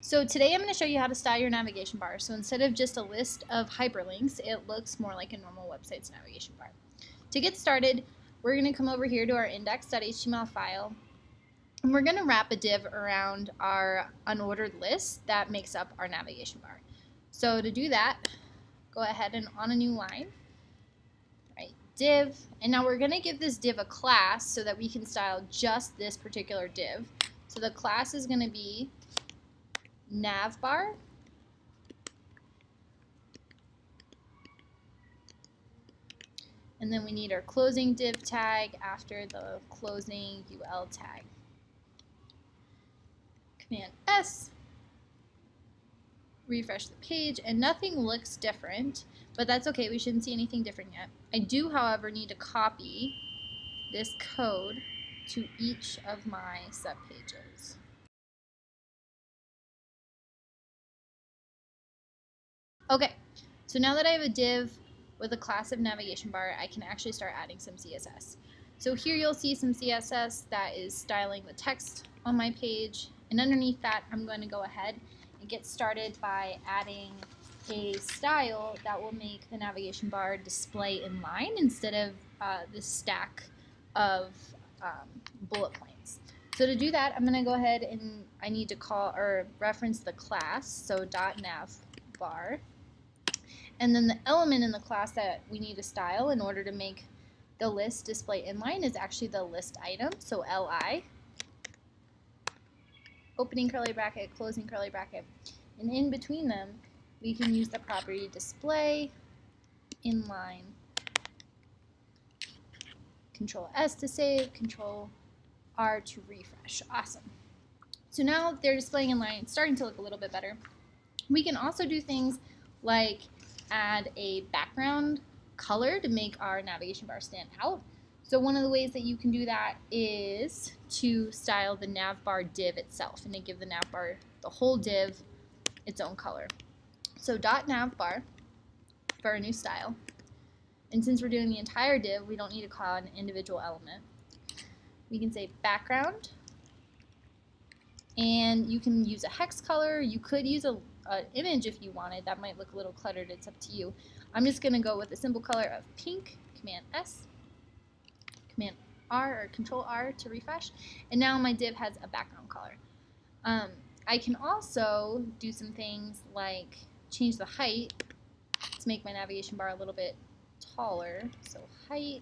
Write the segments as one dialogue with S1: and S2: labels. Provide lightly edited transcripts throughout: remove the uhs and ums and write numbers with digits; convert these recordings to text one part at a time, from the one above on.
S1: So today I'm going to show you how to style your navigation bar. So instead of just a list of hyperlinks, it looks more like a normal website's navigation bar. To get started, we're going to come over here to our index.html file, and we're going to wrap a div around our unordered list that makes up our navigation bar. So to do that, go ahead and on a new line, right, div, and now we're going to give this div a class so that we can style just this particular div. So the class is going to be Navbar, and then we need our closing div tag after the closing UL tag. Command S, refresh the page, and nothing looks different, but that's okay, we shouldn't see anything different yet. I do, however, need to copy this code to each of my subpages. Okay, so now that I have a div with a class of navigation bar, I can actually start adding some CSS. So here you'll see some CSS that is styling the text on my page, and underneath that I'm going to go ahead and get started by adding a style that will make the navigation bar display in line instead of this stack of bullet points. So to do that, I'm going to go ahead and I need to call or reference the class, so .navbar. And then the element in the class that we need to style in order to make the list display inline is actually the list item, so li, opening curly bracket, closing curly bracket. And in between them, we can use the property display inline. Control S to save, Control R to refresh. Awesome. So now they're displaying inline. It's starting to look a little bit better. We can also do things like add a background color to make our navigation bar stand out. So one of the ways that you can do that is to style the navbar div itself and to give the navbar, the whole div, its own color. So .navbar for our new style. And since we're doing the entire div, we don't need to call out an individual element. We can say background, and you can use a hex color. You could use an image if you wanted. That might look a little cluttered. It's up to you. I'm just going to go with a simple color of pink. Command S, Command R or Control R to refresh. And now my div has a background color. I can also do some things like change the height to make my navigation bar a little bit taller. So height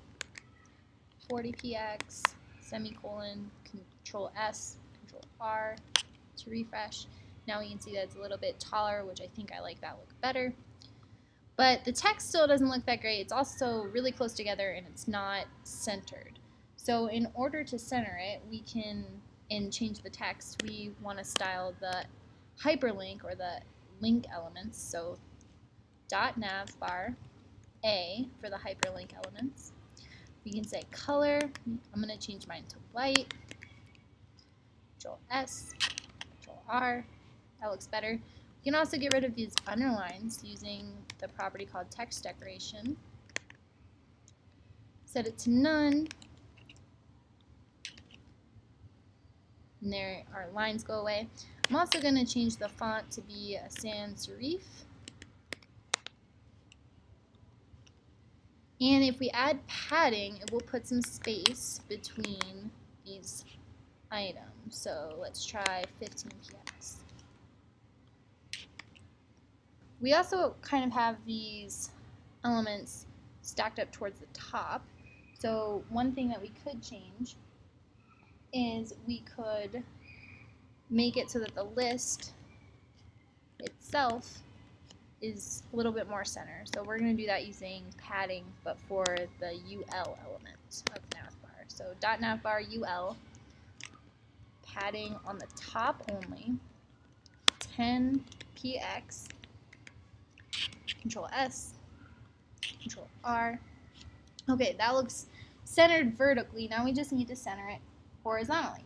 S1: 40px, semicolon, Control S, Control R to refresh. Now we can see that it's a little bit taller, which I think I like that look better. But the text still doesn't look that great. It's also really close together and it's not centered. So in order to center it, we can, and change the text, we want to style the hyperlink or the link elements. So .navbar A for the hyperlink elements. We can say color. I'm going to change mine to white. Control S, Control R. That looks better. You can also get rid of these underlines using the property called text decoration. Set it to none. And there our lines go away. I'm also going to change the font to be a sans serif. And if we add padding, it will put some space between these items. So let's try 15px. We also kind of have these elements stacked up towards the top. So one thing that we could change is we could make it so that the list itself is a little bit more center. So we're going to do that using padding, but for the UL element of navbar. So .navbar UL, padding on the top only, 10px, Control S, Control R. Okay, that looks centered vertically. Now we just need to center it horizontally.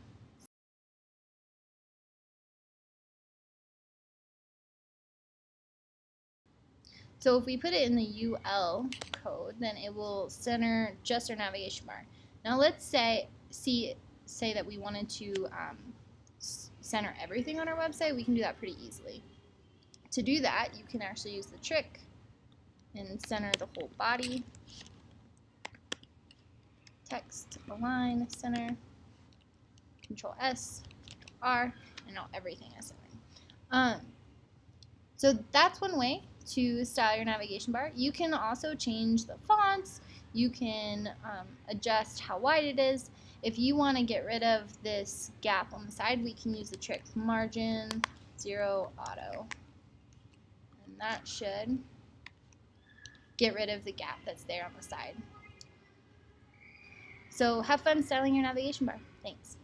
S1: So if we put it in the UL code, then it will center just our navigation bar. Now let's say that we wanted to center everything on our website, we can do that pretty easily. To do that, you can actually use the trick and center the whole body. Text, align, center, Control S, Control R, and now everything is centering. So that's one way to style your navigation bar. You can also change the fonts. You can adjust how wide it is. If you want to get rid of this gap on the side, we can use the trick margin 0 auto. And that should get rid of the gap that's there on the side. So have fun styling your navigation bar. Thanks.